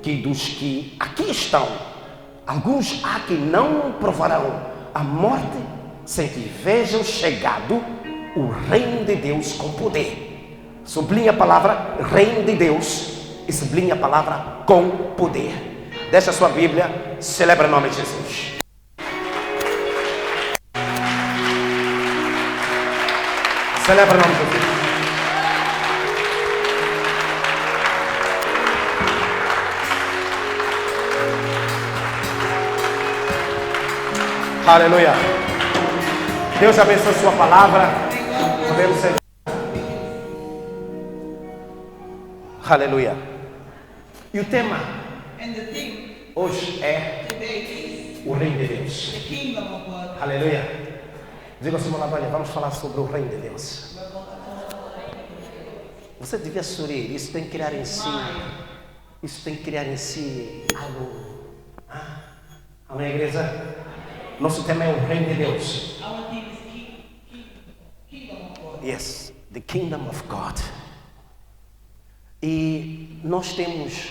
que dos que aqui estão, alguns há que não provarão a morte sem que vejam chegado o reino de Deus com poder. Sublinha a palavra reino de Deus e sublinha a palavra com poder. Deixa a sua Bíblia, celebra o nome de Jesus. Celebra o nome de Jesus. Aleluia. Deus abençoe sua palavra. Podemos ser. Aleluia. E o tema hoje é o reino de Deus. Aleluia. Diga ao seu lado, olha, vamos falar sobre o reino de Deus. Você devia sorrir. Isso tem que criar em si. Isso tem que criar em si algo. Amém, igreja? Nosso tema é o reino de Deus. Yes, the kingdom of God. E nós temos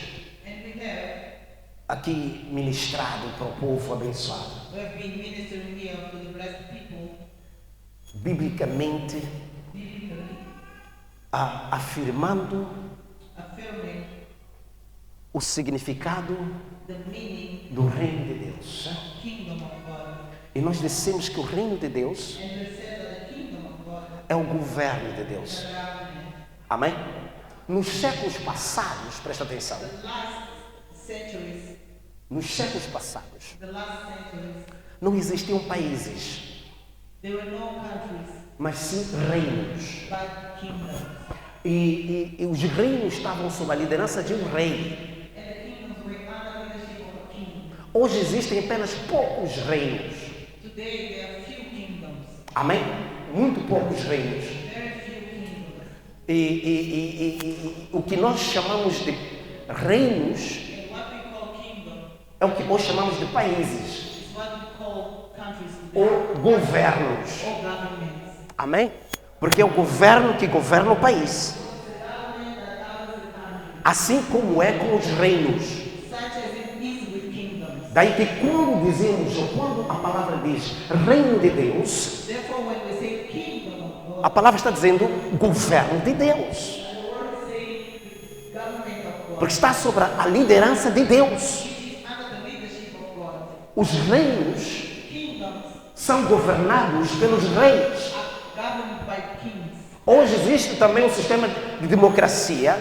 aqui ministrado para o povo abençoado. Biblicamente, afirmando o significado do reino de Deus. E nós dissemos que o reino de Deus é o governo de Deus. Amém? Nos séculos passados, presta atenção. Nos séculos passados, não existiam países, mas sim reinos. E os reinos estavam sob a liderança de um rei. Hoje existem apenas poucos reinos. Amém? Muito poucos reinos. E o que nós chamamos de reinos é o que hoje chamamos de países ou governos. Amém? Porque é o governo que governa o país. Assim como é com os reinos. Daí que quando dizemos, ou quando a palavra diz reino de Deus, a palavra está dizendo governo de Deus. Porque está sobre a liderança de Deus. Os reinos são governados pelos reis. Hoje existe também um sistema de democracia,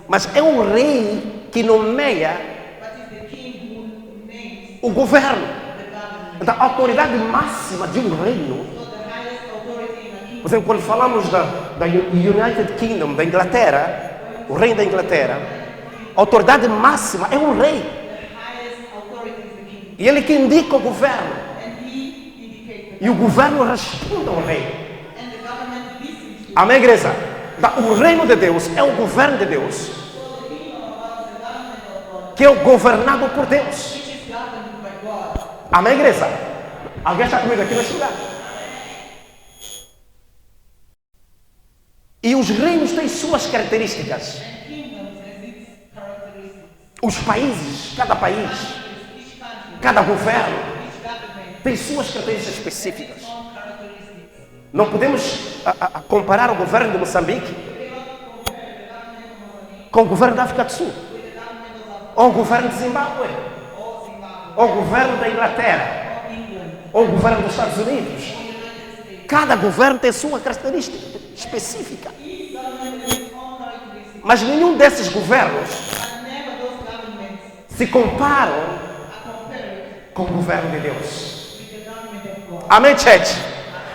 mas é um rei que nomeia o governo. Então, a autoridade máxima de um reino, por exemplo, quando falamos da United Kingdom, da Inglaterra, o reino da Inglaterra, a autoridade máxima é um rei. E ele que indica o governo. E o governo responde ao rei. Amém, igreja? O reino de Deus é o governo de Deus, que é o governado por Deus. Amém, igreja? Alguém está comigo aqui neste lugar? E os reinos têm suas características. Os países, cada país, cada governo tem suas características específicas. Não podemos comparar o governo de Moçambique com o governo da África do Sul, ou o governo de Zimbábue, ou o governo da Inglaterra, ou o governo dos Estados Unidos. Cada governo tem sua característica específica. Mas nenhum desses governos se comparam com o governo de Deus. Amém, church?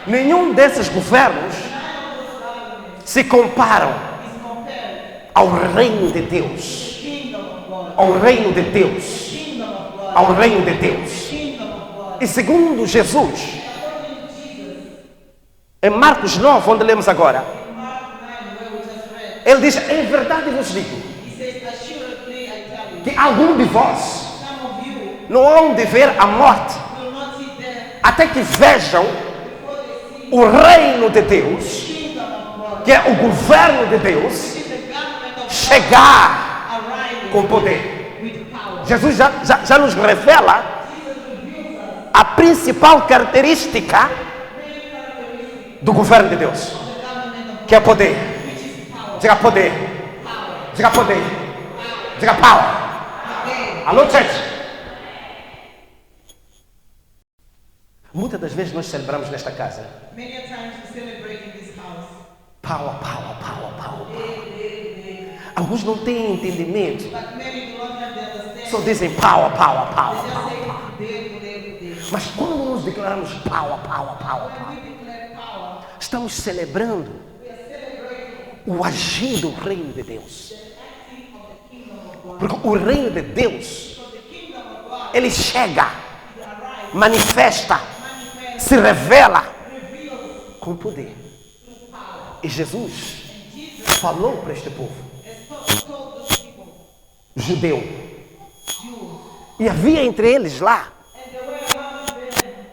Nenhum desses governos se comparam ao reino de Deus. Ao reino de Deus. Ao reino de Deus. E segundo Jesus, em Marcos 9, onde lemos agora, ele diz, em verdade vos digo, que algum de vós não hão de ver a morte, até que vejam o reino de Deus, que é o governo de Deus, chegar com poder. Jesus já nos revela a principal característica do governo de Deus, que é poder. Diga poder. Diga poder. Diga power. Alô, church? Muitas das vezes nós celebramos nesta casa. Power, power, power, power, power. Alguns não têm entendimento. Só dizem power, power, power, power. Mas quando nós declaramos power, power, power, power, estamos celebrando o agir do reino de Deus. Porque o reino de Deus, ele chega, manifesta, se revela com poder. E Jesus falou para este povo judeu. E havia entre eles lá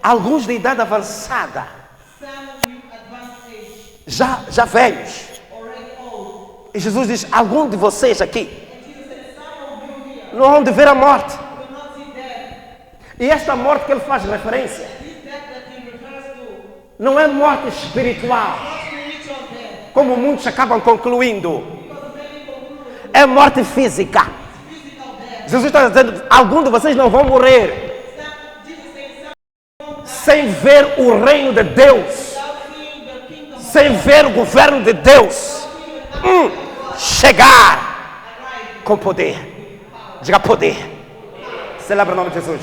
alguns de idade avançada, já velhos. E Jesus diz: algum de vocês aqui não vão de ver a morte. E esta morte que ele faz referência não é morte espiritual, como muitos acabam concluindo. É morte física. Jesus está dizendo: alguns de vocês não vão morrer sem ver o reino de Deus, sem ver o governo de Deus chegar com poder. Diga poder. Celebra o nome de Jesus.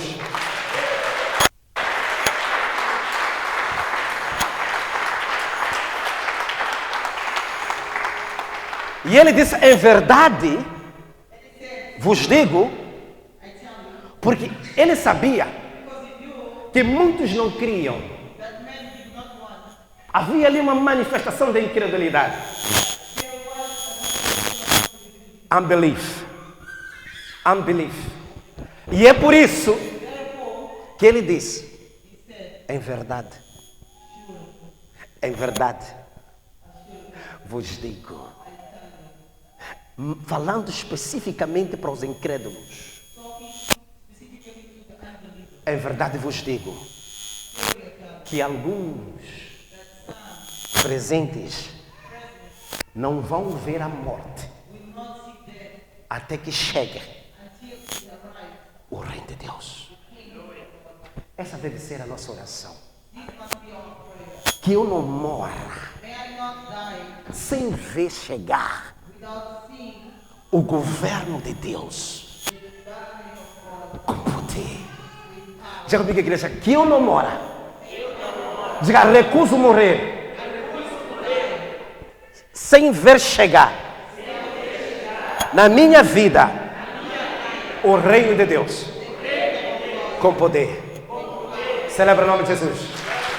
E ele disse: em verdade vos digo, porque ele sabia que muitos não criam. Havia ali uma manifestação de incredulidade. Unbelief. Unbelief. E é por isso que ele disse: em verdade vos digo. Falando especificamente para os incrédulos. Em verdade vos digo que alguns presentes não vão ver a morte até que chegue o reino de Deus. Essa deve ser a nossa oração. Que eu não morra sem ver chegar o governo de Deus com poder. Diga comigo, igreja, que eu não mora. Diga: recuso morrer sem ver chegar na minha vida o reino de Deus com poder. Celebra o nome de Jesus.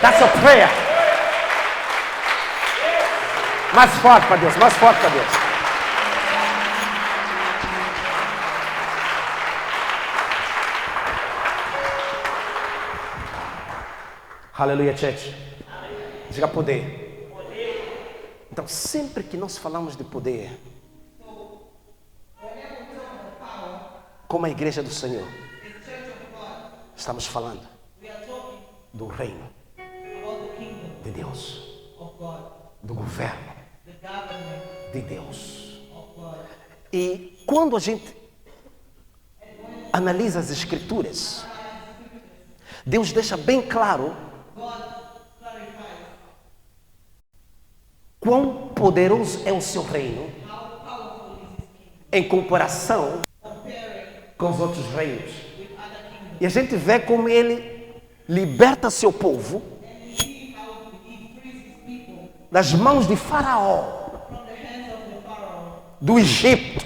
That's a prayer. Mais forte para Deus, mais forte para Deus. Aleluia, church. Diga poder. Então, sempre que nós falamos de poder, como a igreja do Senhor, estamos falando do reino de Deus, do governo de Deus. E quando a gente analisa as Escrituras, Deus deixa bem claro quão poderoso é o seu reino em comparação com os outros reinos. E a gente vê como ele liberta seu povo das mãos de Faraó, do Egito,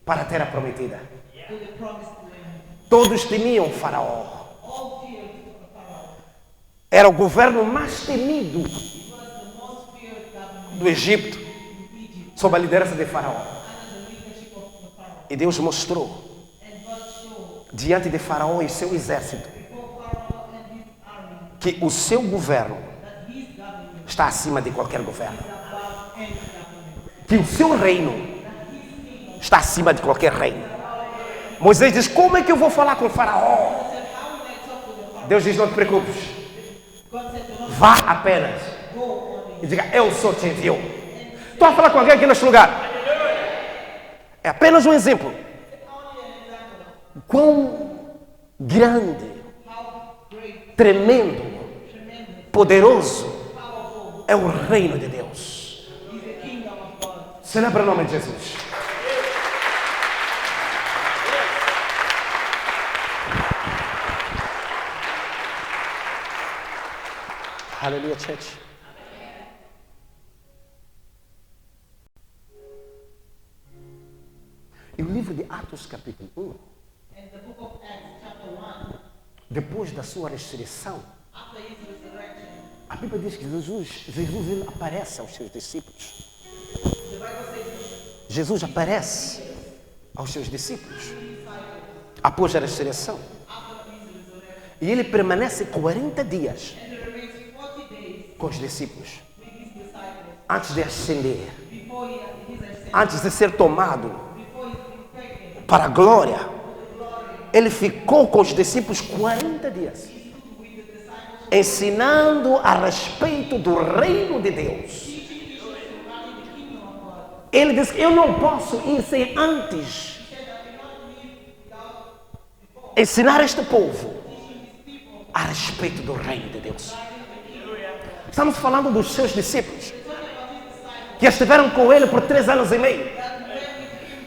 para a terra prometida. Todos temiam Faraó. Era o governo mais temido do Egito, sob a liderança de Faraó. E Deus mostrou diante de Faraó e seu exército que o seu governo está acima de qualquer governo, que o seu reino está acima de qualquer reino. Moisés diz: como é que eu vou falar com o faraó? Deus diz: não te preocupes, vá apenas e diga: eu só te enviou. Estou a falar com alguém aqui neste lugar. É apenas um exemplo. Quão grande, tremendo, poderoso é o reino de Deus. Celebra o nome de Jesus. Aleluia, church. E o livro de Atos, capítulo 1, depois da sua ressurreição, a Bíblia diz que Jesus ele aparece aos seus discípulos. Jesus aparece aos seus discípulos após a ressurreição. E ele permanece 40 dias com os discípulos antes de ascender, antes de ser tomado para a glória. Ele ficou com os discípulos 40 dias, ensinando a respeito do reino de Deus. Ele disse que eu não posso ir sem antes ensinar este povo a respeito do reino de Deus. Estamos falando dos seus discípulos, que estiveram com ele por 3 anos e meio.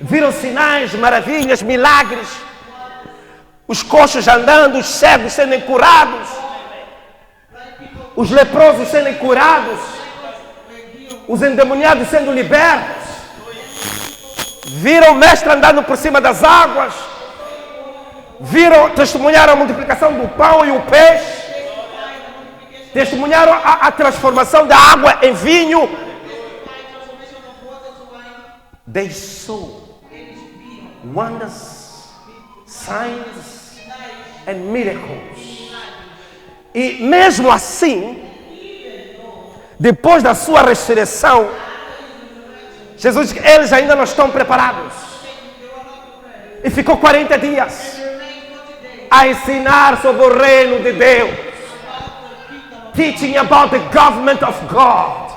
Viram sinais, maravilhas, milagres. Os coxos andando, os cegos sendo curados, os leprosos sendo curados, os endemoniados sendo libertos. Viram o mestre andando por cima das águas. Testemunharam a multiplicação do pão e o peixe. Testemunharam a transformação da água em vinho. They saw wonders, signs and miracles. E mesmo assim, depois da sua ressurreição, Jesus disse que eles ainda não estão preparados. E ficou 40 dias a ensinar sobre o reino de Deus. Teaching about the government of God.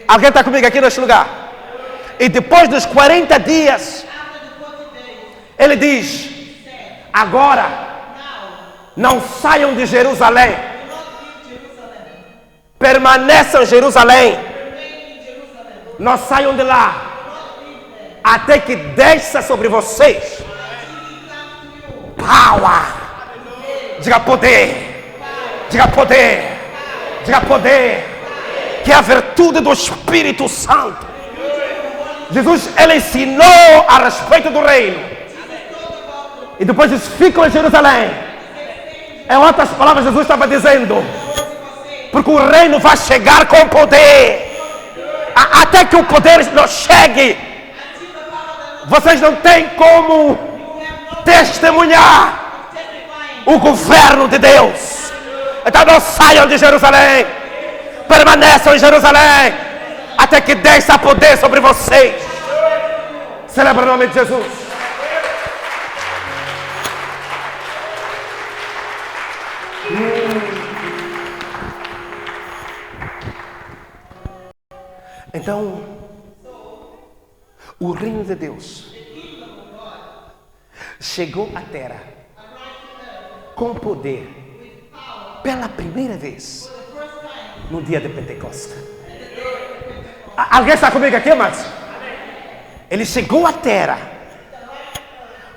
Alguém está comigo aqui neste lugar? E depois dos 40 dias, ele diz: agora, não saiam de Jerusalém. Permaneçam em Jerusalém. Não saiam de lá, até que desça sobre vocês power. Diga poder. Diga poder. Diga poder. Que é a virtude do Espírito Santo. Jesus, ele ensinou a respeito do reino. E depois diz: ficam em Jerusalém. Em outras palavras, Jesus estava dizendo: porque o reino vai chegar com poder. Até que o poder não chegue, vocês não têm como testemunhar o governo de Deus. Então não saiam de Jerusalém. Permaneçam em Jerusalém até que desça poder sobre vocês. Celebra o nome de Jesus. Então, o reino de Deus chegou à terra com poder pela primeira vez no dia de Pentecostes. Alguém está comigo aqui, amados? Ele chegou à terra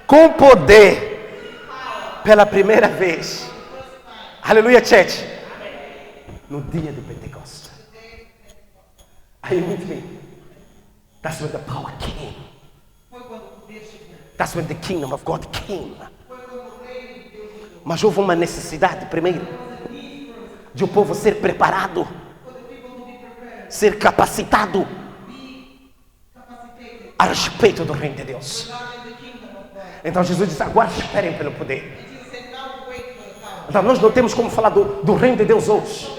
com poder pela primeira vez. Aleluia, church. No dia de Pentecostes. Are you with me? That's when the power came. That's when the kingdom of God came. Mas houve uma necessidade primeiro de o povo ser preparado, ser capacitado a respeito do reino de Deus. Então Jesus disse: agora esperem pelo poder. Então nós não temos como falar do reino de Deus hoje,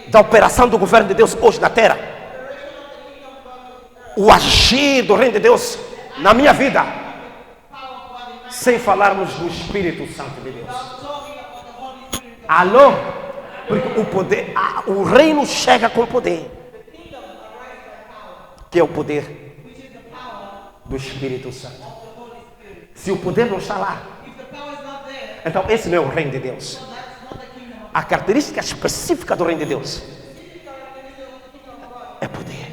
da operação do governo de Deus hoje na terra, o agir do reino de Deus na minha vida, sem falarmos do Espírito Santo de Deus. Alô? Porque o poder, o reino chega com poder, que é o poder do Espírito Santo. Se o poder não está lá, então esse não é o reino de Deus. A característica específica do reino de Deus é poder.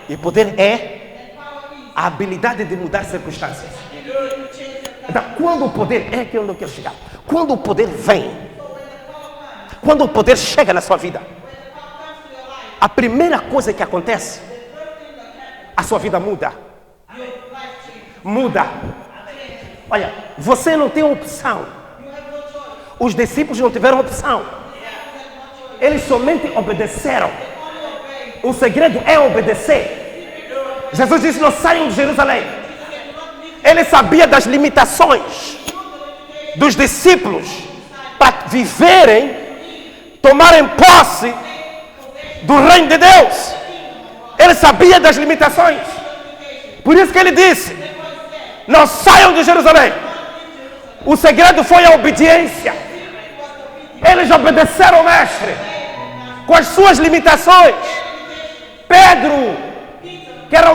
E poder é a habilidade de mudar circunstâncias. Então, quando o poder é que eu não quero chegar. Quando o poder vem, quando o poder chega na sua vida, a primeira coisa que acontece, a sua vida muda. Muda. Olha, você não tem opção. Os discípulos não tiveram opção. Eles somente obedeceram. O segredo é obedecer. Jesus disse: não saiam de Jerusalém. Ele sabia das limitações dos discípulos para viverem, tomarem posse do reino de Deus. Ele sabia das limitações. Por isso que ele disse: não saiam de Jerusalém. O segredo foi a obediência. Eles obedeceram ao mestre com as suas limitações. Pedro, que era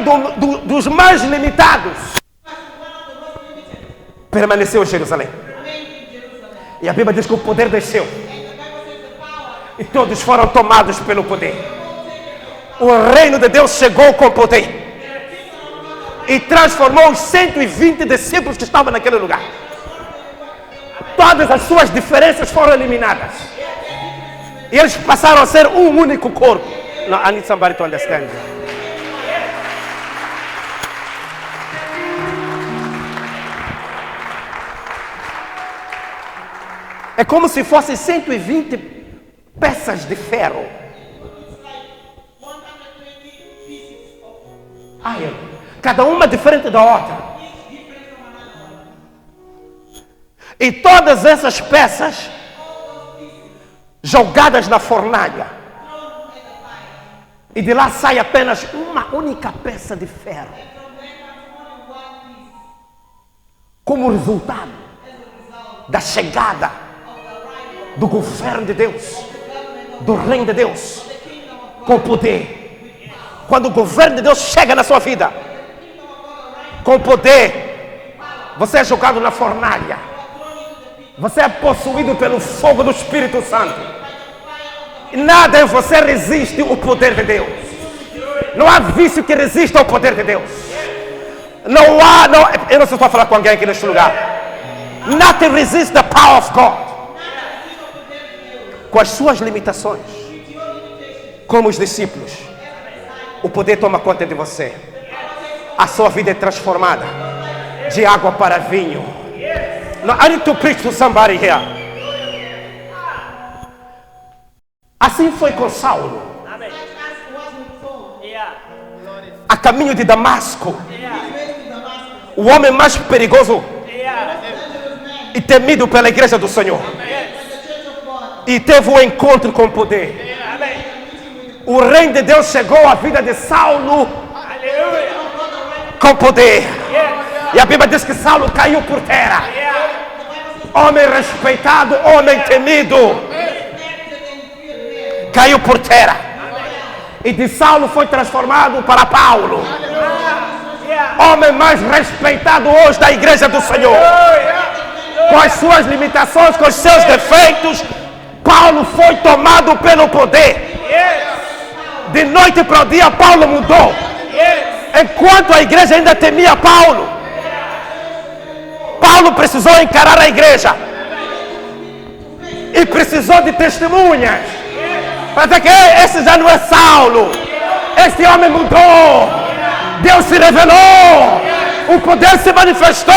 dos mais limitados, permaneceu em Jerusalém. E a Bíblia diz que o poder desceu. E todos foram tomados pelo poder. O reino de Deus chegou com poder. E transformou os 120 discípulos que estavam naquele lugar. Todas as suas diferenças foram eliminadas. E eles passaram a ser um único corpo. No, I need somebody to understand. É como se fossem 120 peças de ferro. Cada uma diferente da outra. E todas essas peças jogadas na fornalha. E de lá sai apenas uma única peça de ferro. Como resultado da chegada do governo de Deus, do reino de Deus, com poder. Quando o governo de Deus chega na sua vida, com poder, você é jogado na fornalha. Você é possuído pelo fogo do Espírito Santo. E nada em você resiste o poder de Deus. Não há vício que resista ao poder de Deus. Não há, eu não sei se estou a falar com alguém aqui neste lugar. Nothing resists the power of God. Com as suas limitações, como os discípulos, o poder toma conta de você. A sua vida é transformada de água para vinho. No, I need to preach to somebody here. Assim foi com Saulo. A caminho de Damasco, o homem mais perigoso e temido pela igreja do Senhor. E teve um encontro com o poder. O reino de Deus chegou à vida de Saulo com poder. E a Bíblia diz que Saulo caiu por terra. Homem respeitado, homem temido, caiu por terra. E de Saulo foi transformado para Paulo, homem mais respeitado hoje da igreja do Senhor. Com as suas limitações, com os seus defeitos, Paulo foi tomado pelo poder. De noite para o dia, Paulo mudou. Enquanto a igreja ainda temia Paulo, Paulo precisou encarar a igreja. E precisou de testemunhas para dizer que esse já não é Saulo. Este homem mudou. Deus se revelou. O poder se manifestou.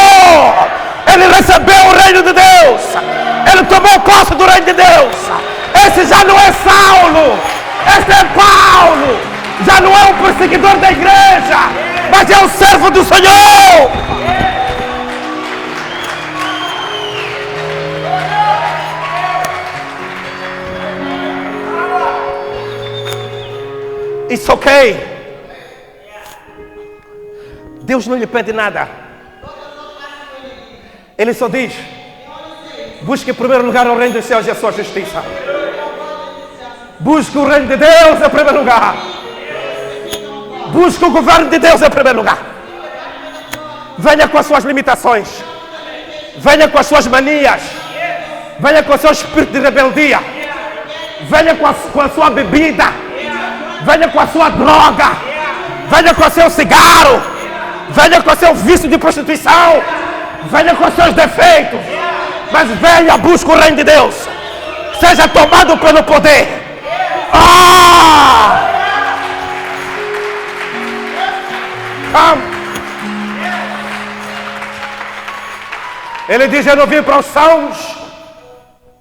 Ele recebeu o reino de Deus. Ele tomou posse do reino de Deus. Esse já não é Saulo. Este é Paulo. Já não é o perseguidor da igreja, mas é o servo do Senhor. It's okay. Deus não lhe pede nada. Ele só diz: busque em primeiro lugar o reino dos céus e a sua justiça. Busque o reino de Deus em primeiro lugar. Busque o governo de Deus em primeiro lugar. Venha com as suas limitações. Venha com as suas manias. Venha com o seu espírito de rebeldia. Venha com a sua bebida. Venha com a sua droga. Venha com o seu cigarro. Venha com o seu vício de prostituição. Venha com os seus defeitos. Mas venha, busque o reino de Deus. Seja tomado pelo poder. Come. Ele diz: eu não vim para os sãos.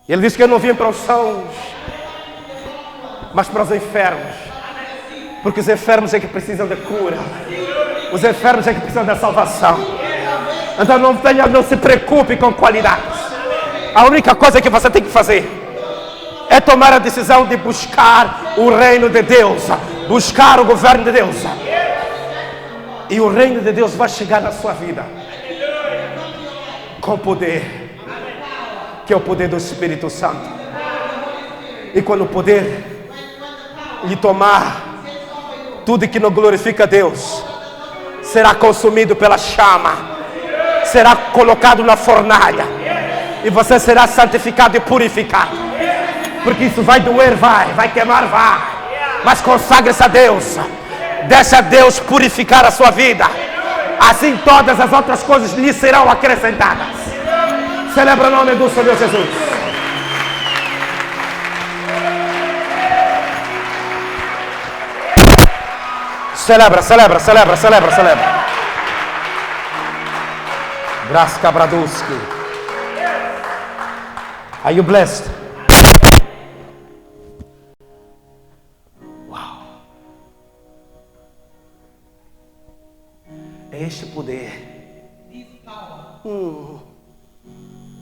Ele diz que eu não vim para os sãos, mas para os enfermos. Porque os enfermos é que precisam de cura. Os enfermos é que precisam da salvação. Então não se preocupe com qualidades. A única coisa que você tem que fazer é tomar a decisão de buscar o reino de Deus. Buscar o governo de Deus. E o reino de Deus vai chegar na sua vida com poder, que é o poder do Espírito Santo. E quando o poder lhe tomar, tudo que não glorifica a Deus será consumido pela chama, será colocado na fornalha, e você será santificado e purificado. Porque isso vai doer, vai queimar, mas consagre-se a Deus. Deixa Deus purificar a sua vida. Assim todas as outras coisas lhe serão acrescentadas. Celebra o nome do Senhor Jesus. Celebra. Graça Braduski. Are you blessed? É este poder.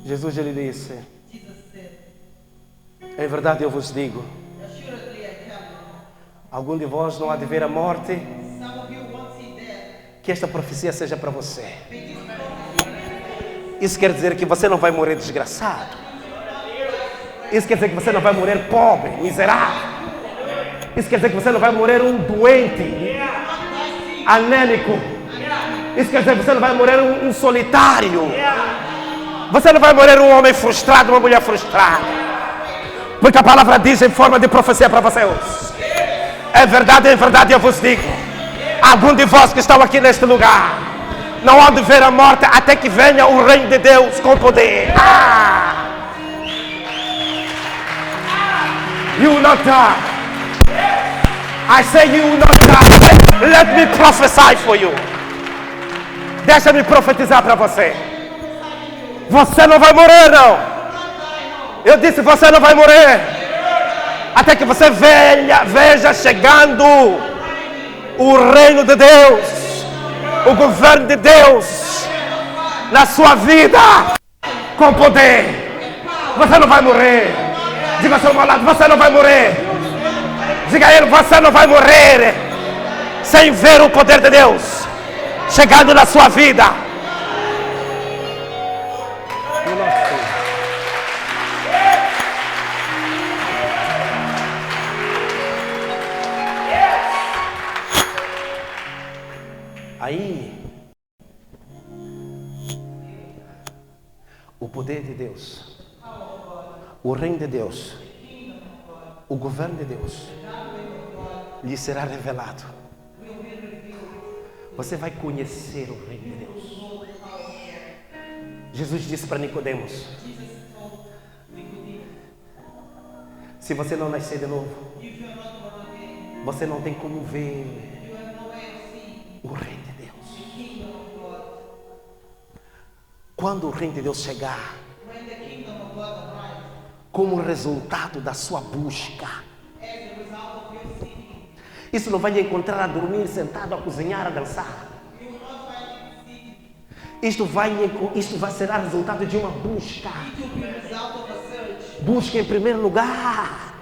Jesus ele disse: em verdade eu vos digo, algum de vós não há de ver a morte. Que esta profecia seja para você. Isso quer dizer que você não vai morrer desgraçado. Isso quer dizer que você não vai morrer pobre, miserável. Isso quer dizer que você não vai morrer um doente, anémico. Isso quer dizer que você não vai morrer um solitário. Você não vai morrer um homem frustrado, uma mulher frustrada. Porque a palavra diz em forma de profecia para você hoje. É verdade, eu vos digo. Algum de vós que estão aqui neste lugar não há de ver a morte até que venha o reino de Deus com poder. You will not die. I say you will not die. Let me prophesy for you. Deixa-me profetizar para você. Você não vai morrer, não. Eu disse, você não vai morrer até que você veja chegando o reino de Deus, o governo de Deus na sua vida com poder. Você não vai morrer. Diga ao seu lado, você não vai morrer. Diga a ele, você não vai morrer sem ver o poder de Deus chegando na sua vida. Aí, o poder de Deus, o reino de Deus, o governo de Deus lhe será revelado. Você vai conhecer o reino de Deus. Jesus disse para Nicodemos: se você não nascer de novo, você não tem como ver o reino de Deus. Quando o reino de Deus chegar, como resultado da sua busca, isso não vai lhe encontrar a dormir, sentado, a cozinhar, a dançar. Isto vai ser resultado de uma busca. Busque em primeiro lugar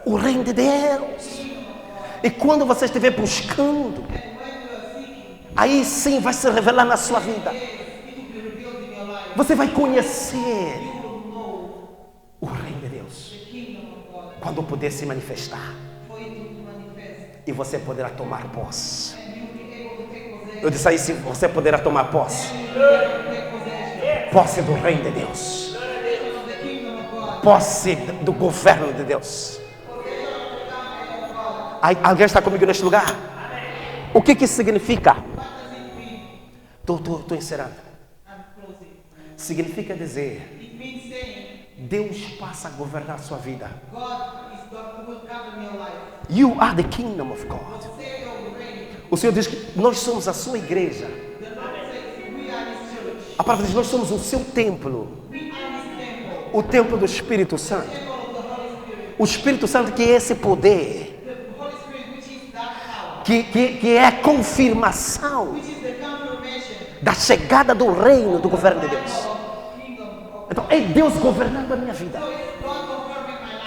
o reino de Deus. E quando você estiver buscando, Aí sim vai se revelar na sua vida. Você vai conhecer o reino de Deus quando o poder se manifestar. E você poderá tomar posse. Eu disse aí, sim, você poderá tomar posse. Posse do reino de Deus. Posse do governo de Deus. Alguém está comigo neste lugar? O que isso significa? Estou encerrando. Significa dizer, Deus passa a governar a sua vida. You are the kingdom of God. O Senhor diz que nós somos a sua igreja. A palavra diz, nós somos o seu templo. O templo do Espírito Santo. O Espírito Santo que é esse poder. Que é a confirmação da chegada do reino, do governo de Deus. Então, é Deus governando a minha vida.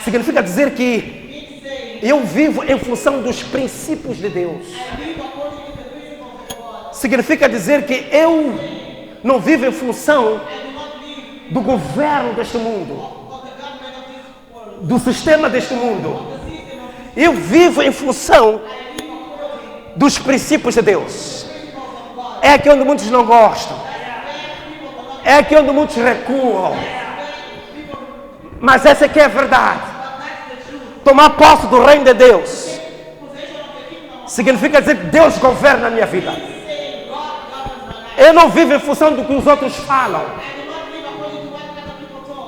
Significa dizer que eu vivo em função dos princípios de Deus. Significa dizer que eu não vivo em função do governo deste mundo, do sistema deste mundo. Eu vivo em função dos princípios de Deus. É aqui onde muitos não gostam. É aqui onde muitos recuam. Mas essa aqui é a verdade. Tomar posse do reino de Deus significa dizer que Deus governa a minha vida. Eu não vivo em função do que os outros falam.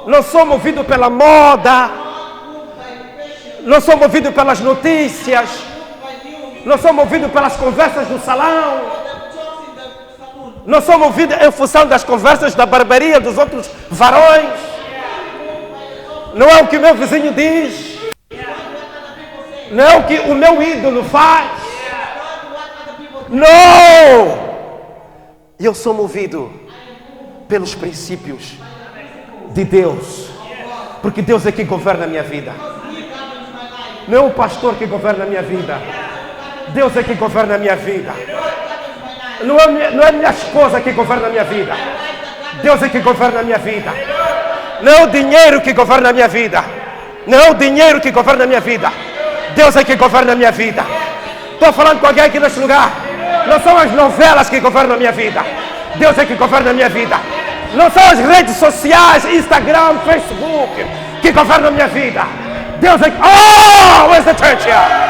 Não sou movido pela moda. Não sou movido pelas notícias. Não sou movido pelas conversas do salão. Não sou movido em função das conversas da barbearia dos outros varões. Não é o que o meu vizinho diz. Não é o que o meu ídolo faz. Não! Eu sou movido pelos princípios de Deus. Porque Deus é quem governa a minha vida. Não é o pastor que governa a minha vida. Deus é quem governa a minha vida. Não é minha esposa que governa a minha vida. Deus é que governa a minha vida. Não é o dinheiro que governa a minha vida. Não é o dinheiro que governa a minha vida. Deus é que governa a minha vida. Estou falando com alguém aqui neste lugar. Não são as novelas que governam a minha vida. Deus é que governa a minha vida. Não são as redes sociais, Instagram, Facebook, que governam a minha vida. Deus é que... Oh, where's the church here?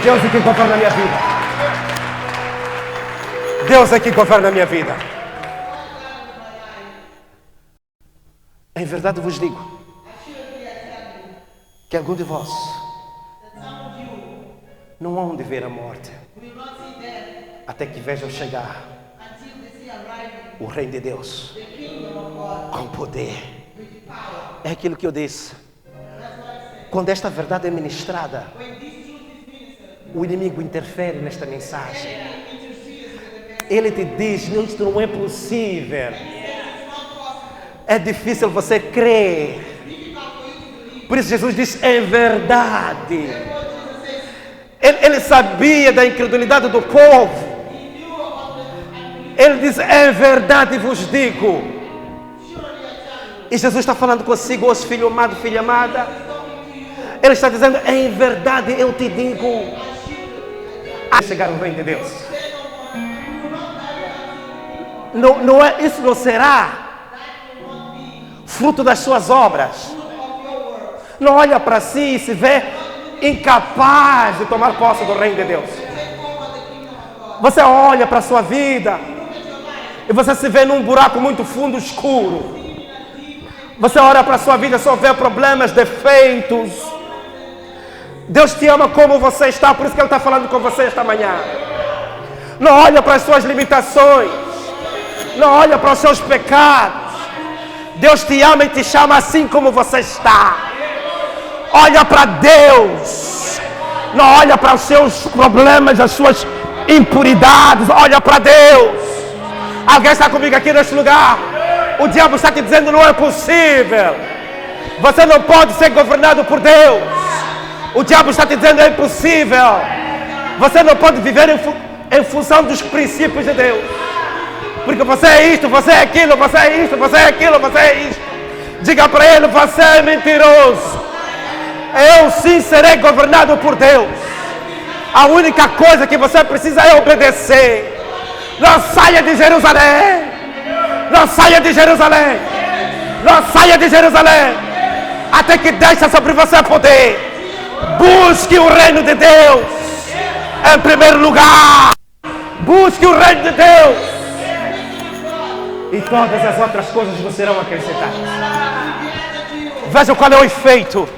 Deus é que governa a minha vida. Deus é que governa a minha vida. Em verdade vos digo que algum de vós não hão de ver a morte até que vejam chegar o reino de Deus com poder. É aquilo que eu disse. Quando esta verdade é ministrada, o inimigo interfere nesta mensagem. Ele te diz, isto não é possível. É difícil você crer. Por isso Jesus diz, é verdade. Ele sabia da incredulidade do povo. Ele diz, é verdade vos digo. E Jesus está falando consigo hoje, filho amado, filha amada. Ele está dizendo, em verdade eu te digo, a chegar o reino de Deus. Não é, isso não será fruto das suas obras. Não olha para si e se vê incapaz de tomar posse do reino de Deus. Você olha para a sua vida e você se vê num buraco muito fundo, escuro. Você olha para a sua vida e só vê problemas, defeitos. Deus te ama como você está, por isso que Ele está falando com você esta manhã. Não olha para as suas limitações. Não olha para os seus pecados. Deus te ama e te chama assim como você está. Olha para Deus. Não olha para os seus problemas, as suas impuridades. Olha para Deus. Alguém está comigo aqui neste lugar? O diabo está te dizendo, não é possível. Você não pode ser governado por Deus. O diabo está te dizendo, é impossível. Você não pode viver em função dos princípios de Deus. Porque você é isto, você é aquilo, você é isto, você é aquilo, você é isto. Diga para ele, você é mentiroso. Eu sim serei governado por Deus. A única coisa que você precisa é obedecer. Não saia de Jerusalém. Não saia de Jerusalém. Não saia de Jerusalém. Até que deixe sobre você poder. Busque o reino de Deus em primeiro lugar. Busque o reino de Deus. E todas as outras coisas vos serão acrescentadas. Veja qual é o efeito.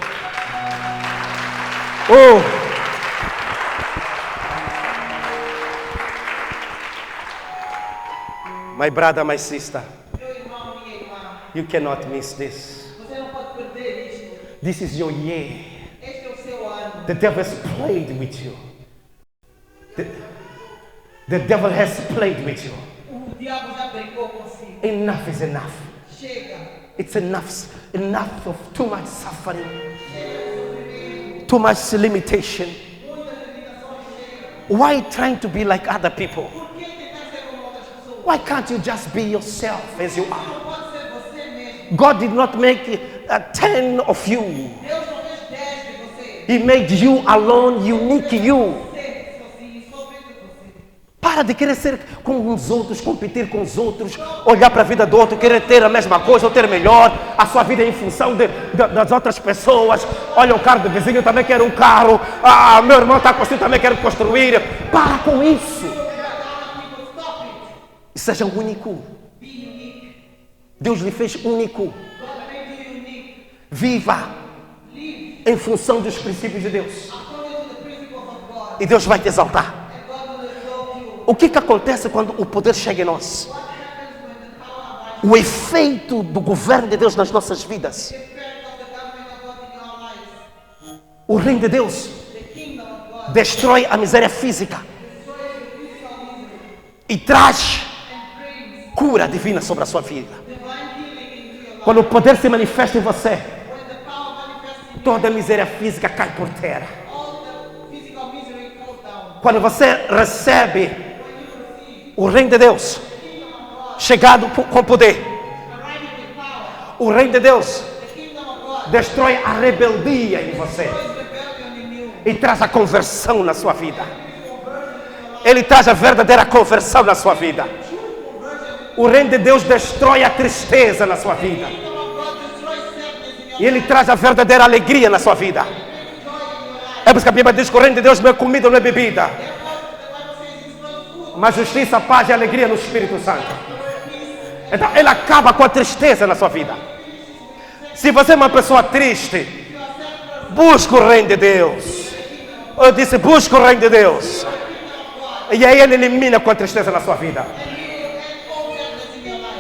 My brother, my sister, you cannot miss this. Você não pode perder isto. This is your year. Este é o seu ano. The devil has played with you. The devil has played with you. O diabo já brincou consigo. Enough is enough. Chega. It's enough of too much suffering, too much limitation. Why trying to be like other people? Por que tentar ser como outras pessoas? Why can't you just be yourself as you are? Não pode ser você mesmo. God did not make 10 of you. Deus não fez 10 de você. He made you alone, unique you. Você sozinho, somente você. Para de querer ser com os outros, competir com os outros, olhar para a vida do outro, querer ter a mesma coisa ou ter melhor. A sua vida é em função das outras pessoas. Olha o carro do vizinho, eu também quero um carro. Ah, meu irmão está construindo, também quero construir. Para com isso. E seja único. Deus lhe fez único. Viva em função dos princípios de Deus. E Deus vai te exaltar. O que acontece quando o poder chega em nós? O efeito do governo de Deus nas nossas vidas. O reino de Deus destrói a miséria física e traz cura divina sobre a sua vida. Quando o poder se manifesta em você, toda a miséria física cai por terra. Quando você recebe o reino de Deus chegado com poder, o reino de Deus destrói a rebeldia em você e traz a conversão na sua vida. Ele traz a verdadeira conversão na sua vida. O reino de Deus destrói a tristeza na sua vida e Ele traz a verdadeira alegria na sua vida. É por isso que a Bíblia diz que o reino de Deus não é comida, não é bebida, mas justiça, paz e alegria no Espírito Santo. Então Ele acaba com a tristeza na sua vida. Se você é uma pessoa triste, busque o reino de Deus. Eu disse, busque o reino de Deus. E aí Ele elimina com a tristeza na sua vida.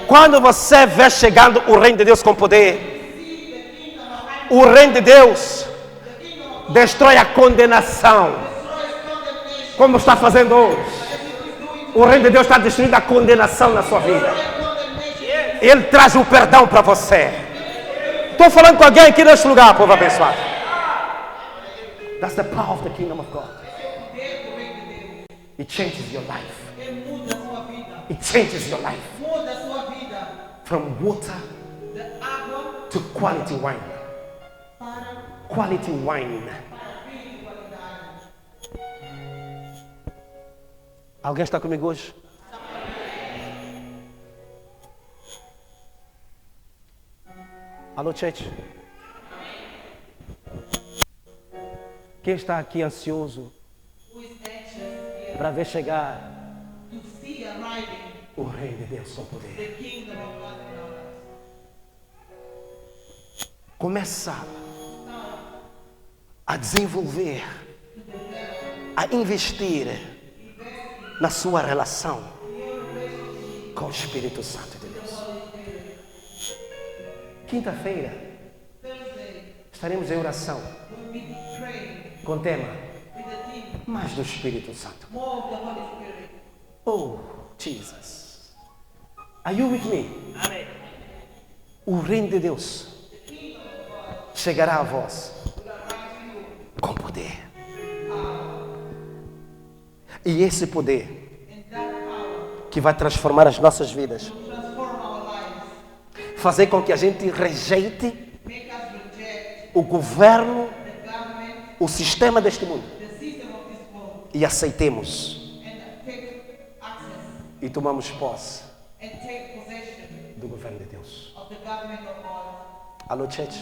Quando você vê chegando o reino de Deus com poder, o reino de Deus destrói a condenação, como está fazendo hoje. O reino de Deus está destruindo a condenação na sua vida. Ele traz o perdão para você. Estou falando com alguém aqui neste lugar, povo abençoado. That's the power of the kingdom of God. It changes your life. It changes your life. Muda a sua vida. From water Da água to quality wine. para Quality wine. vinho de qualidade. Alguém está comigo hoje? Alô, church? Quem está aqui ansioso Who is anxious here para ver chegar to see arriving o reino de Deus com poder? the kingdom of God in our lives? Começa a desenvolver, a investir na sua relação com o Espírito Santo de Deus. Quinta-feira estaremos em oração We'll be praying com o tema with the team mais do Espírito Santo. more of the Holy Spirit. Oh, Jesus. Are you with me? Amém. O reino de Deus chegará a vós com poder. E esse poder And that power que vai transformar as nossas vidas, will transform our lives. fazer com que a gente rejeite Make us reject o governo, the government, o sistema deste mundo the system of this world, e aceitemos and take access e tomamos posse and take possession do governo de Deus. of the government of God. Alô, church?